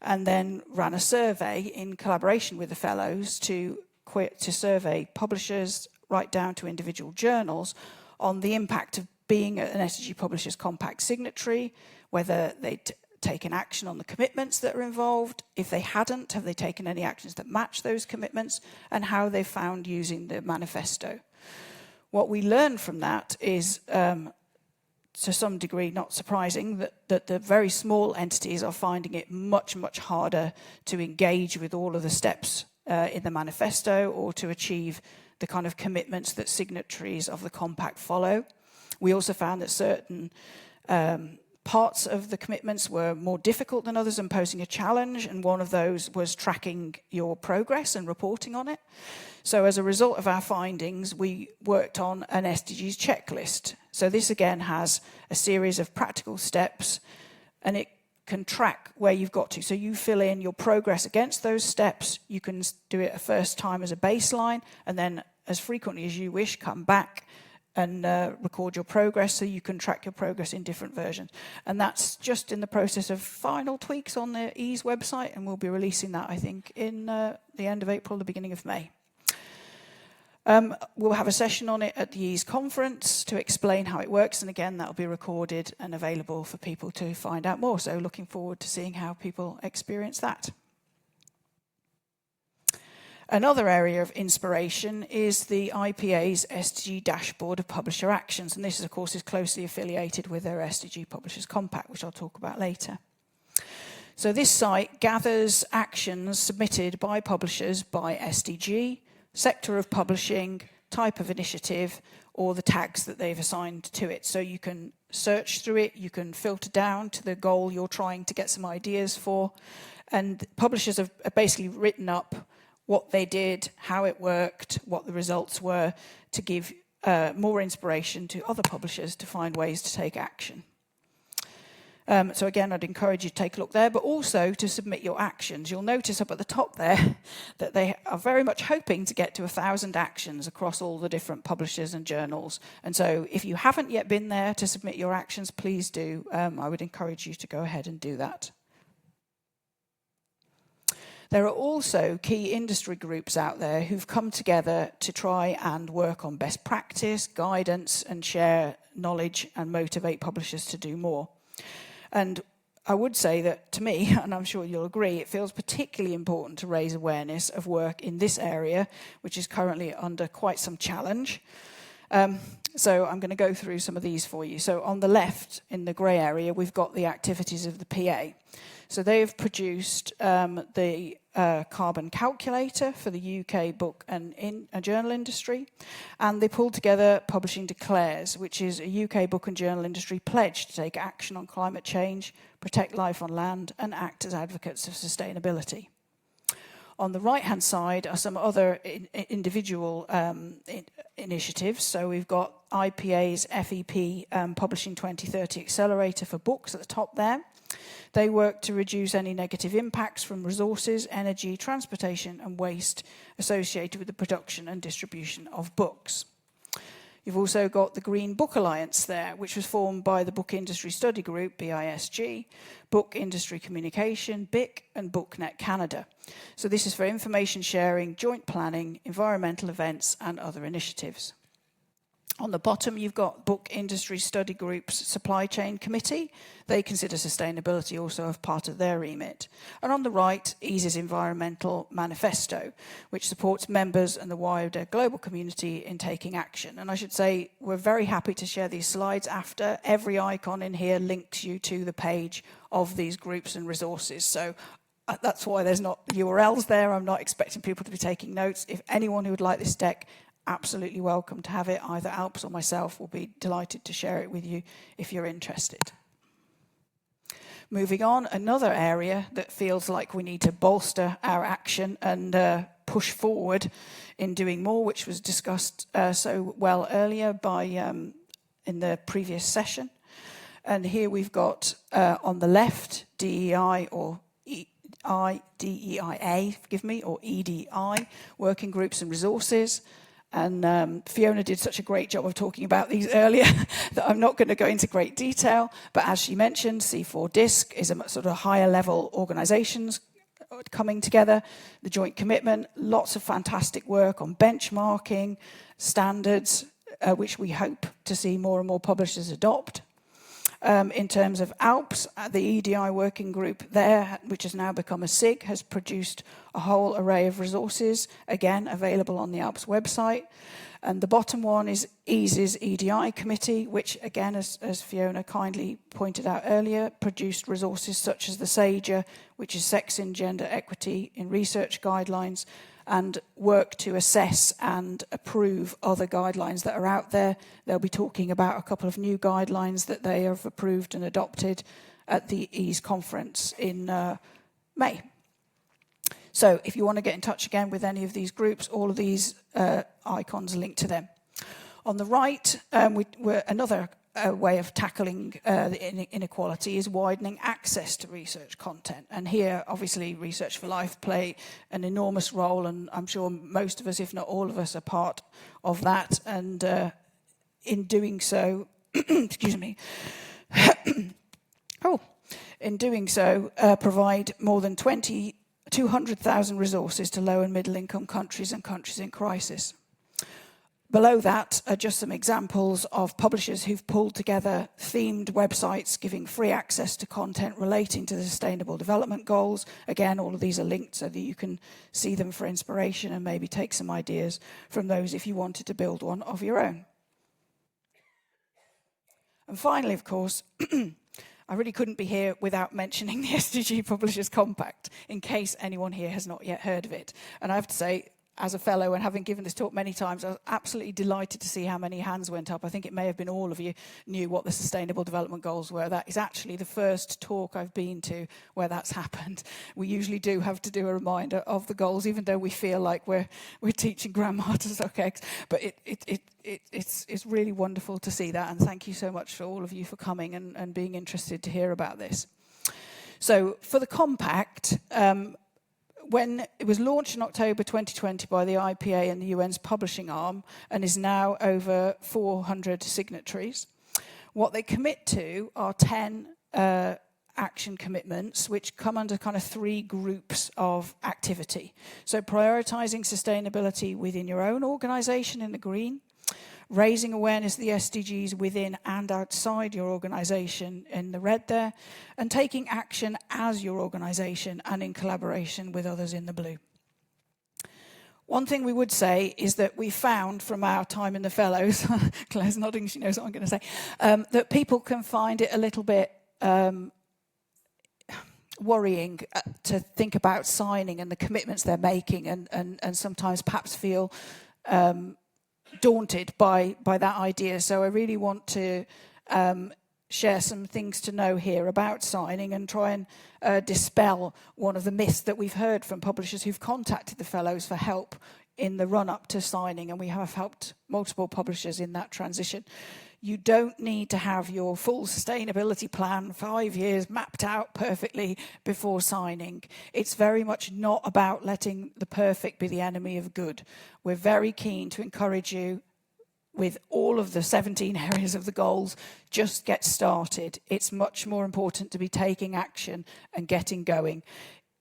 and then ran a survey in collaboration with the fellows to survey publishers right down to individual journals on the impact of being an SDG Publishers Compact signatory, whether they'd taken action on the commitments that are involved. If they hadn't, have they taken any actions that match those commitments, and how they found using the manifesto. What we learned from that is to some degree, not surprising, that the very small entities are finding it much, much harder to engage with all of the steps in the manifesto or to achieve the kind of commitments that signatories of the compact follow. We also found that certain parts of the commitments were more difficult than others and posing a challenge, and one of those was tracking your progress and reporting on it. So as a result of our findings, we worked on an SDGs checklist. So this again has a series of practical steps, and it can track where you've got to. So you fill in your progress against those steps. You can do it a first time as a baseline, and then as frequently as you wish, come back and record your progress so you can track your progress in different versions. And that's just in the process of final tweaks on the EASE website, and we'll be releasing that, I think, in the end of April, the beginning of May. We'll have a session on it at the EASE conference to explain how it works, and again, that'll be recorded and available for people to find out more. So looking forward to seeing how people experience that. Another area of inspiration is the IPA's SDG dashboard of publisher actions, and this, of course, is closely affiliated with their SDG Publishers Compact, which I'll talk about later. So this site gathers actions submitted by publishers by SDG, sector of publishing, type of initiative, or the tags that they've assigned to it. So you can search through it, you can filter down to the goal you're trying to get some ideas for, and publishers have basically written up what they did, how it worked, what the results were, to give more inspiration to other publishers to find ways to take action. So again, I'd encourage you to take a look there, but also to submit your actions. You'll notice up at the top there that they are very much hoping to get to 1,000 actions across all the different publishers and journals. And so if you haven't yet been there to submit your actions, please do. I would encourage you to go ahead and do that. There are also key industry groups out there who've come together to try and work on best practice, guidance, and share knowledge and motivate publishers to do more. And I would say that, to me, and I'm sure you'll agree, it feels particularly important to raise awareness of work in this area, which is currently under quite some challenge. So I'm going to go through some of these for you. So on the left, in the grey area, we've got the activities of the PA. So they've produced the carbon calculator for the UK book and journal industry, and they pulled together Publishing Declares, which is a UK book and journal industry pledge to take action on climate change, protect life on land, and act as advocates of sustainability. On the right-hand side are some other individual initiatives. So we've got IPA's FEP Publishing 2030 Accelerator for books at the top there. They work to reduce any negative impacts from resources, energy, transportation and waste associated with the production and distribution of books. You've also got the Green Book Alliance there, which was formed by the Book Industry Study Group, BISG, Book Industry Communication, BIC, and BookNet Canada. So this is for information sharing, joint planning, environmental events, and other initiatives. On the bottom, you've got Book Industry Study Group's Supply Chain Committee. They consider sustainability also as part of their remit. And on the right, EASE's Environmental Manifesto, which supports members and the wider global community in taking action. And I should say, we're very happy to share these slides after. Every icon in here links you to the page of these groups and resources. So that's why there's not URLs there. I'm not expecting people to be taking notes. If anyone who would like this deck, absolutely welcome to have it. Either Alps or myself will be delighted to share it with you if you're interested. Moving on, another area that feels like we need to bolster our action and push forward in doing more, which was discussed so well earlier by in the previous session. And here we've got on the left DEI or DEIA, forgive me, or EDI, working groups and resources. And Fiona did such a great job of talking about these earlier that I'm not going to go into great detail. But as she mentioned, C4DISC is a sort of higher level organisations coming together. The joint commitment, lots of fantastic work on benchmarking, standards, which we hope to see more and more publishers adopt. In terms of ALPS, the EDI working group there, which has now become a SIG, has produced a whole array of resources, again, available on the ALPS website. And the bottom one is EASE's EDI committee, which, again, as Fiona kindly pointed out earlier, produced resources such as the SAGER, which is Sex and Gender Equity in Research Guidelines, and work to assess and approve other guidelines that are out there. They'll be talking about a couple of new guidelines that they have approved and adopted at the EASE conference in May. So if you want to get in touch again with any of these groups, all of these icons link to them. On the right, another way of tackling the inequality is widening access to research content. And here, obviously, Research for Life play an enormous role, and I'm sure most of us, if not all of us, are part of that. And in doing so, excuse me, in doing so, provide more than 200,000 resources to low and middle income countries and countries in crisis. Below that are just some examples of publishers who've pulled together themed websites giving free access to content relating to the Sustainable Development Goals. Again, all of these are linked so that you can see them for inspiration and maybe take some ideas from those if you wanted to build one of your own. And finally, of course, I really couldn't be here without mentioning the SDG Publishers Compact, in case anyone here has not yet heard of it. And I have to say, as a fellow and having given this talk many times, I was absolutely delighted to see how many hands went up. I think it may have been all of you knew what the Sustainable Development Goals were. That is actually the first talk I've been to where that's happened. We usually do have to do a reminder of the goals, even though we feel like we're teaching grandma to suck eggs. But it's really wonderful to see that, and thank you so much for all of you for coming and being interested to hear about this. So for the Compact, when it was launched in October 2020 by the IPA and the UN's publishing arm and is now over 400 signatories, what they commit to are 10 action commitments, which come under kind of 3 groups of activity. So prioritising sustainability within your own organisation in the green, raising awareness of the SDGs within and outside your organisation in the red there, and taking action as your organisation and in collaboration with others in the blue. One thing we would say is that we found from our time in the Fellows, Claire's nodding, she knows what I'm going to say, that people can find it a little bit worrying to think about signing and the commitments they're making, and sometimes perhaps feel daunted by that idea. So I really want to share some things to know here about signing and try and dispel one of the myths that we've heard from publishers who've contacted the Fellows for help in the run-up to signing, and we have helped multiple publishers in that transition. You don't need to have your full sustainability plan 5 years mapped out perfectly before signing. It's very much not about letting the perfect be the enemy of good. We're very keen to encourage you with all of the 17 areas of the goals. Just get started. It's much more important to be taking action and getting going.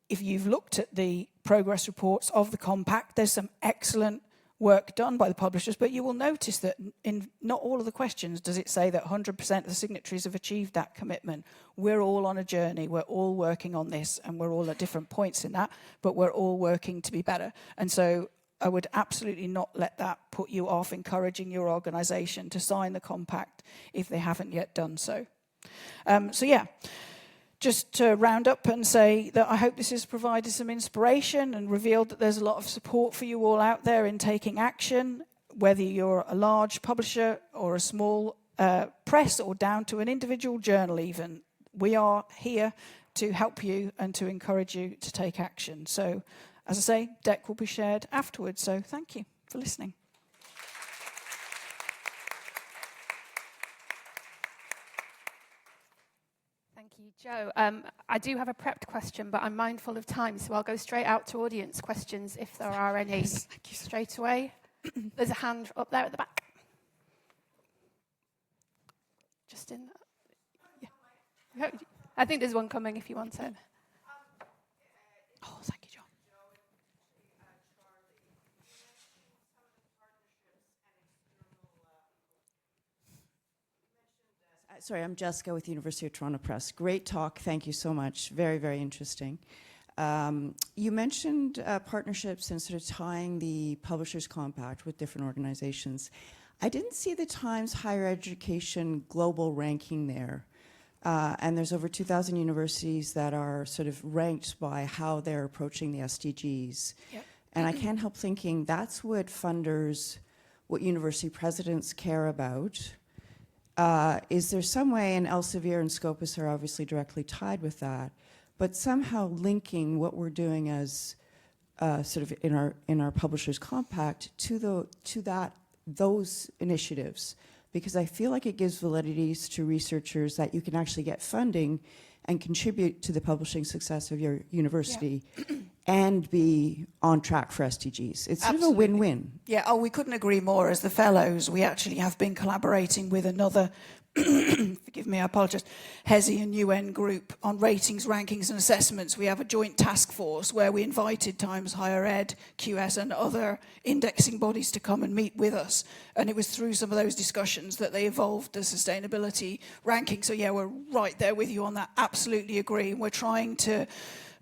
If you've looked at the progress reports of the compact, there's some excellent work done by the publishers, but you will notice that in not all of the questions does it say that 100% of the signatories have achieved that commitment. We're all on a journey, we're all working on this, and we're all at different points in that, but we're all working to be better. And so I would absolutely not let that put you off encouraging your organisation to sign the compact if they haven't yet done so. Just to round up and say that I hope this has provided some inspiration and revealed that there's a lot of support for you all out there in taking action, whether you're a large publisher or a small press or down to an individual journal even. We are here to help you and to encourage you to take action. So, as I say, deck will be shared afterwards. So thank you for listening. Thank you, Joe. I do have a prepped question, but I'm mindful of time, so I'll go straight out to audience questions if there are any. Yes, thank you. Straight away. There's a hand up there at the back. Just in there. Yeah. I think there's one coming if you want it. Oh, thank you, John. Sorry, I'm Jessica with the University of Toronto Press. Great talk. Thank you so much. Very, very interesting. You mentioned partnerships and sort of tying the Publishers Compact with different organizations. I didn't see the Times Higher Education Global ranking there. And there's over 2,000 universities that are sort of ranked by how they're approaching the SDGs. Yep. And I can't help thinking that's what funders, what university presidents care about. Is there some way, and Elsevier and Scopus are obviously directly tied with that, but somehow linking what we're doing as sort of in our Publishers Compact to those initiatives? Because I feel like it gives validity to researchers that you can actually get funding and contribute to the publishing success of your university and be on track for SDGs. It's sort of a win-win. Yeah, we couldn't agree more. As the Fellows, we actually have been collaborating with another, forgive me, I apologise, HESI and UN group on ratings, rankings and assessments. We have a joint task force where we invited Times Higher Ed, QS and other indexing bodies to come and meet with us. And it was through some of those discussions that they evolved the sustainability ranking. So yeah, we're right there with you on that. Absolutely agree. And we're trying to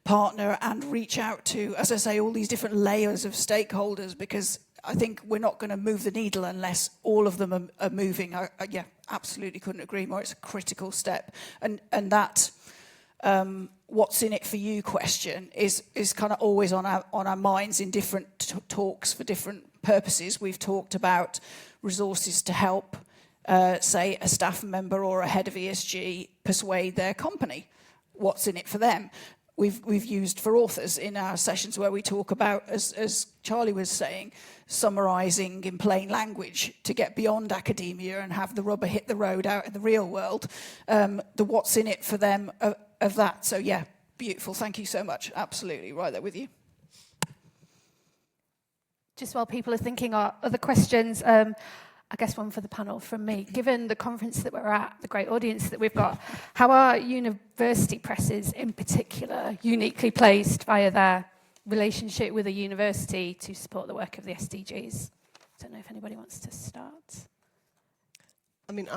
partner and reach out to, as I say, all these different layers of stakeholders, because I think we're not going to move the needle unless all of them are moving. Yeah, absolutely couldn't agree more. It's a critical step. And that what's in it for you question is kind of always on our minds in different talks for different purposes. We've talked about resources to help, say, a staff member or a head of ESG persuade their company. What's in it for them? We've used for authors in our sessions where we talk about, as Charlie was saying, summarising in plain language to get beyond academia and have the rubber hit the road out in the real world. The what's in it for them of that. So yeah, beautiful. Thank you so much. Absolutely, right there with you. Just while people are thinking of other questions, I guess one for the panel from me. Given the conference that we're at, the great audience that we've got, how are university presses in particular uniquely placed via their relationship with a university to support the work of the SDGs? I don't know if anybody wants to start. I mean,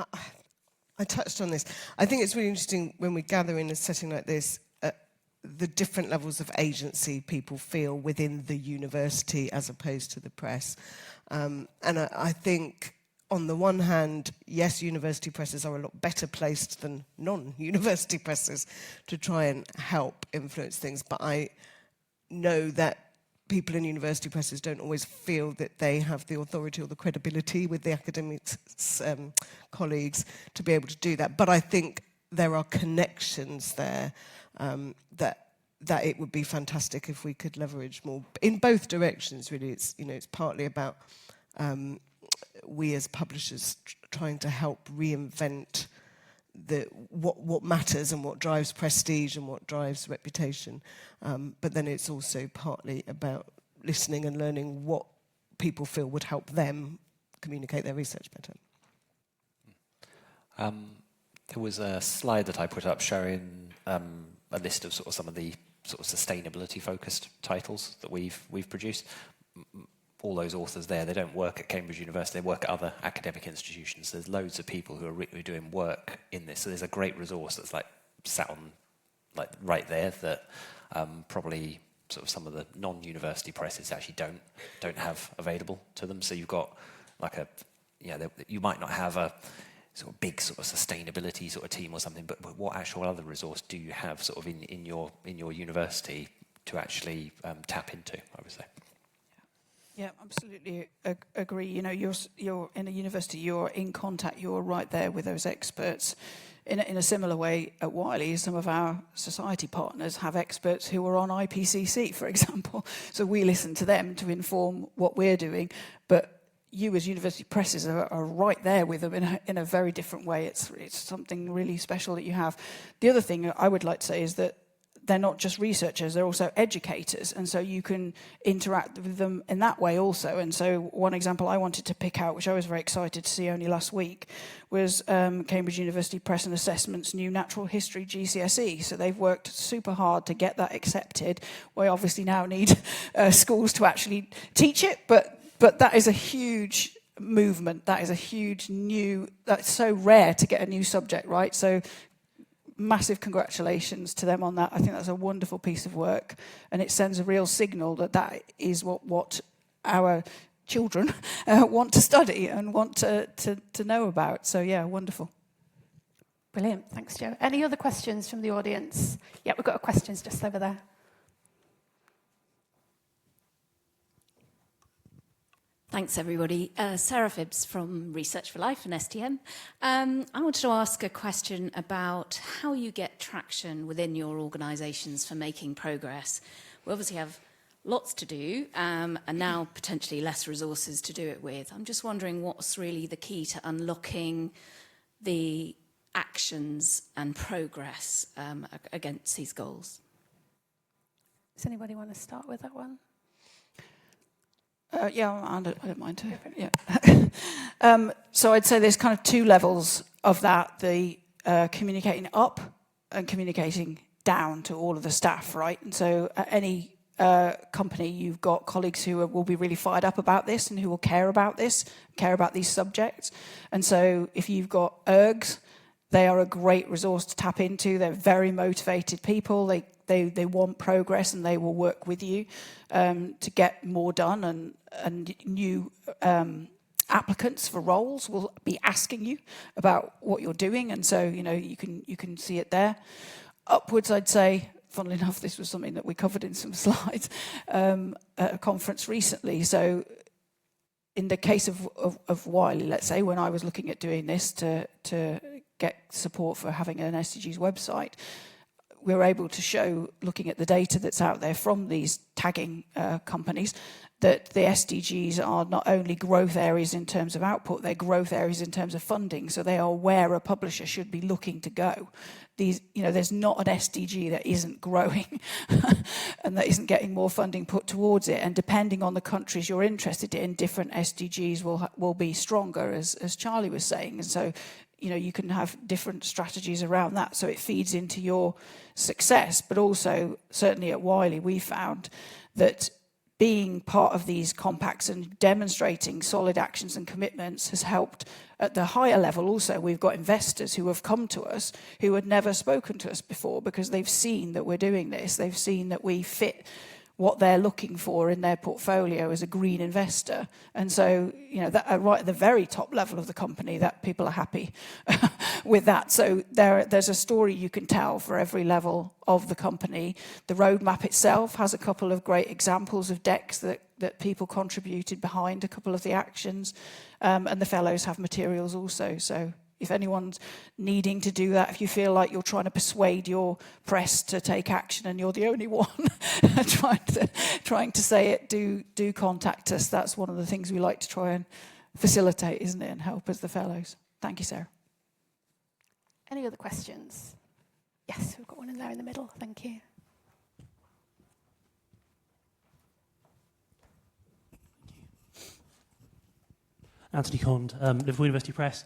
I touched on this. I think it's really interesting when we gather in a setting like this, the different levels of agency people feel within the university as opposed to the press. And I think, on the one hand, yes, university presses are a lot better placed than non-university presses to try and help influence things, but I know that people in university presses don't always feel that they have the authority or the credibility with the academics colleagues to be able to do that. But I think there are connections there that it would be fantastic if we could leverage more in both directions. Really, it's partly about we as publishers trying to help reinvent what matters and what drives prestige and what drives reputation. But then it's also partly about listening and learning what people feel would help them communicate their research better. There was a slide that I put up showing a list of sort of some of the sort of sustainability-focused titles that we've produced. All those authors there, they don't work at Cambridge University, they work at other academic institutions. There's loads of people who are doing work in this. So there's a great resource that's like sat on like right there that probably sort of some of the non-university presses actually don't have available to them. So you've got like you might not have a sort of big sort of sustainability sort of team or something, but what actual other resource do you have sort of in your university to actually tap into, I would say. Yeah, absolutely agree. You know, you're in a university, you're in contact, you're right there with those experts. In a similar way at Wiley, some of our society partners have experts who are on IPCC, for example. So we listen to them to inform what we're doing. But you as university presses are right there with them in a very different way. It's something really special that you have. The other thing I would like to say is that they're not just researchers, they're also educators, and so you can interact with them in that way also. And so one example I wanted to pick out, which I was very excited to see only last week, was Cambridge University Press and Assessment's new Natural History GCSE. So they've worked super hard to get that accepted. We obviously now need schools to actually teach it, but that is a huge movement. That is a huge that's so rare to get a new subject, right? So massive congratulations to them on that. I think that's a wonderful piece of work, and it sends a real signal that is what our children want to study and want to know about. So yeah, wonderful. Brilliant, thanks Jo. Any other questions from the audience? Yeah, we've got questions just over there. Thanks, everybody. Sarah Phibbs from Research for Life and STM. I wanted to ask a question about how you get traction within your organisations for making progress. We obviously have lots to do and now potentially less resources to do it with. I'm just wondering what's really the key to unlocking the actions and progress against these goals. Does anybody want to start with that one? Yeah, I don't mind too. Yeah. So I'd say there's kind of two levels of that: the communicating up and communicating down to all of the staff, right? And so at any company, you've got colleagues who will be really fired up about this and who will care about this, care about these subjects. And so if you've got ergs, they are a great resource to tap into. They're very motivated people. They want progress, and they will work with you to get more done. And new applicants for roles will be asking you about what you're doing, and so you can see it there. Upwards, I'd say. Funnily enough, this was something that we covered in some slides at a conference recently. So, in the case of Wiley, let's say, when I was looking at doing this to get support for having an SDGs website, we're able to show, looking at the data that's out there from these tagging companies, that the SDGs are not only growth areas in terms of output, they're growth areas in terms of funding. So they are where a publisher should be looking to go. There's not an SDG that isn't growing and that isn't getting more funding put towards it. And depending on the countries you're interested in, different SDGs will be stronger, as Charlie was saying. And so, you can have different strategies around that. So it feeds into your success. But also, certainly at Wiley, we found that being part of these compacts and demonstrating solid actions and commitments has helped at the higher level. Also, we've got investors who have come to us who had never spoken to us before because they've seen that we're doing this. They've seen that we fit what they're looking for in their portfolio as a green investor. And so, that right at the very top level of the company, that people are happy with that. So there's a story you can tell for every level of the company. The roadmap itself has a couple of great examples of decks that people contributed behind a couple of the actions. And the fellows have materials also. So if anyone's needing to do that, if you feel like you're trying to persuade your press to take action and you're the only one trying to say it, do contact us. That's one of the things we like to try and facilitate, isn't it, and help as the fellows. Thank you, Sarah. Any other questions? Yes, we've got one in there in the middle. Thank you. Anthony Cond, Liverpool University Press.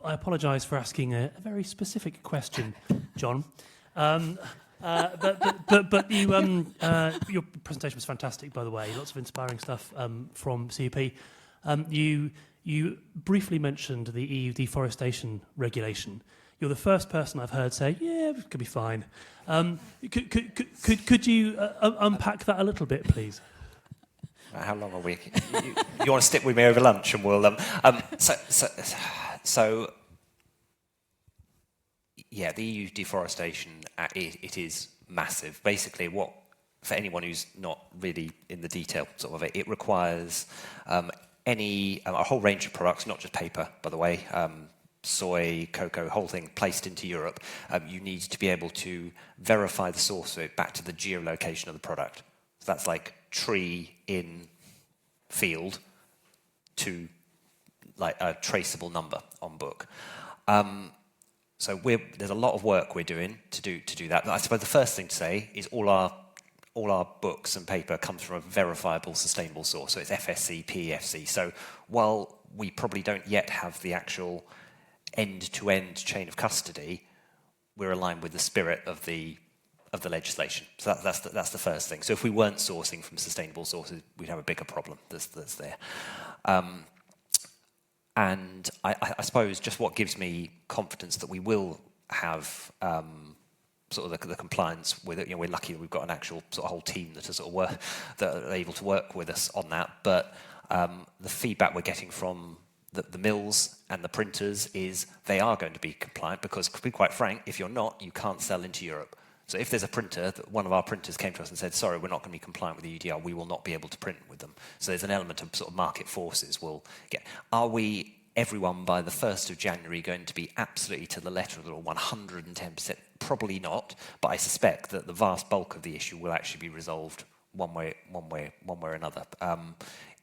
I apologise for asking a very specific question, John. But your presentation was fantastic, by the way. Lots of inspiring stuff from CUP. You briefly mentioned the EU deforestation regulation. You're the first person I've heard say, "Yeah, it could be fine." Could you unpack that a little bit, please? How long are we? You want to stick with me over lunch, and we'll. So, yeah, the EU deforestation, it is massive. Basically, for anyone who's not really in the detail sort of it, it requires a whole range of products, not just paper, by the way, soy, cocoa, whole thing placed into Europe. You need to be able to verify the source of it back to the geolocation of the product. So that's like tree in field to like a traceable number on book. So there's a lot of work we're doing to do that. But I suppose the first thing to say is all our books and paper comes from a verifiable, sustainable source. So it's FSC, PEFC. So while we probably don't yet have the actual end-to-end chain of custody, we're aligned with the spirit of the legislation. So that's the first thing. So if we weren't sourcing from sustainable sources, we'd have a bigger problem that's there. And I suppose just what gives me confidence that we will have sort of the compliance with it. We're lucky that we've got an actual sort of whole team that are able to work with us on that. But the feedback we're getting from the mills and the printers is they are going to be compliant because, to be quite frank, if you're not, you can't sell into Europe. So if there's a printer, one of our printers came to us and said, sorry, we're not going to be compliant with the UDR, we will not be able to print with them. So there's an element of sort of market forces will get. Are we, everyone, by the 1st of January going to be absolutely to the letter of the law, 110%? Probably not, but I suspect that the vast bulk of the issue will actually be resolved one way or another.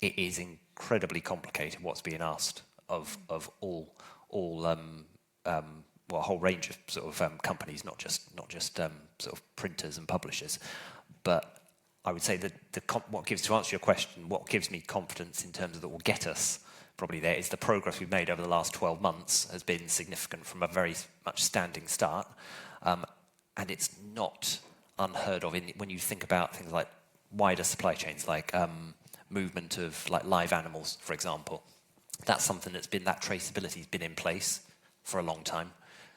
It is incredibly complicated what's being asked of all a whole range of sort of companies, not just sort of printers and publishers. But I would say that to answer your question, what gives me confidence in terms of that will get us probably there is the progress we've made over the last 12 months has been significant from a very much standing start. And it's not unheard of when you think about things like wider supply chains, like movement of like live animals, for example. That's something that traceability has been in place for a long time.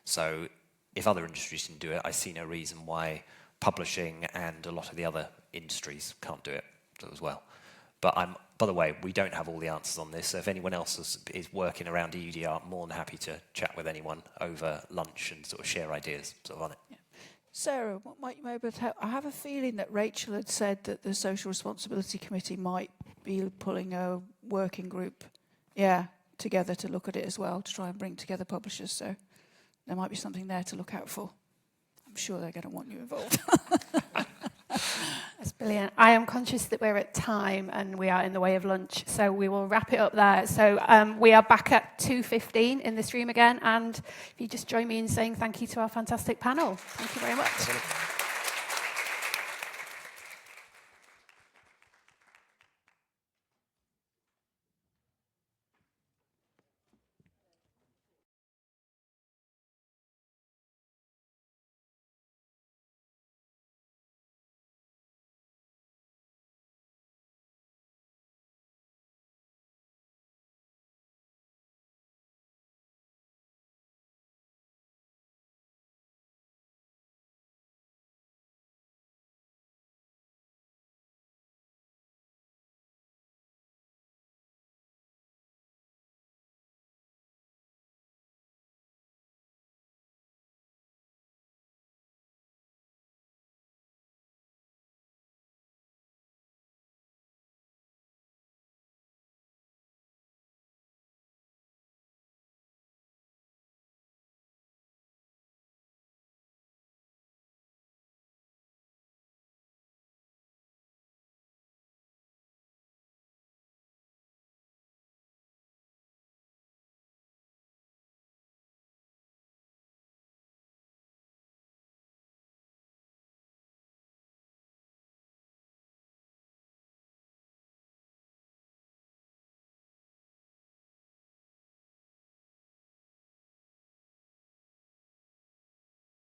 So if other industries can do it, I see no reason why publishing and a lot of the other industries can't do it as well. But by the way, we don't have all the answers on this. So if anyone else is working around EUDR, I'm more than happy to chat with anyone over lunch and sort of share ideas sort of on it. Yeah. Sarah, what might you be able to help? I have a feeling that Rachel had said that the Social Responsibility Committee might be pulling a working group, together to look at it as well, to try and bring together publishers. So there might be something there to look out for. I'm sure they're going to want you involved. That's brilliant. I am conscious that we're at time and we are in the way of lunch, so we will wrap it up there. So we are back at 2:15 in this room again, and if you just join me in saying thank you to our fantastic panel. Thank you very much.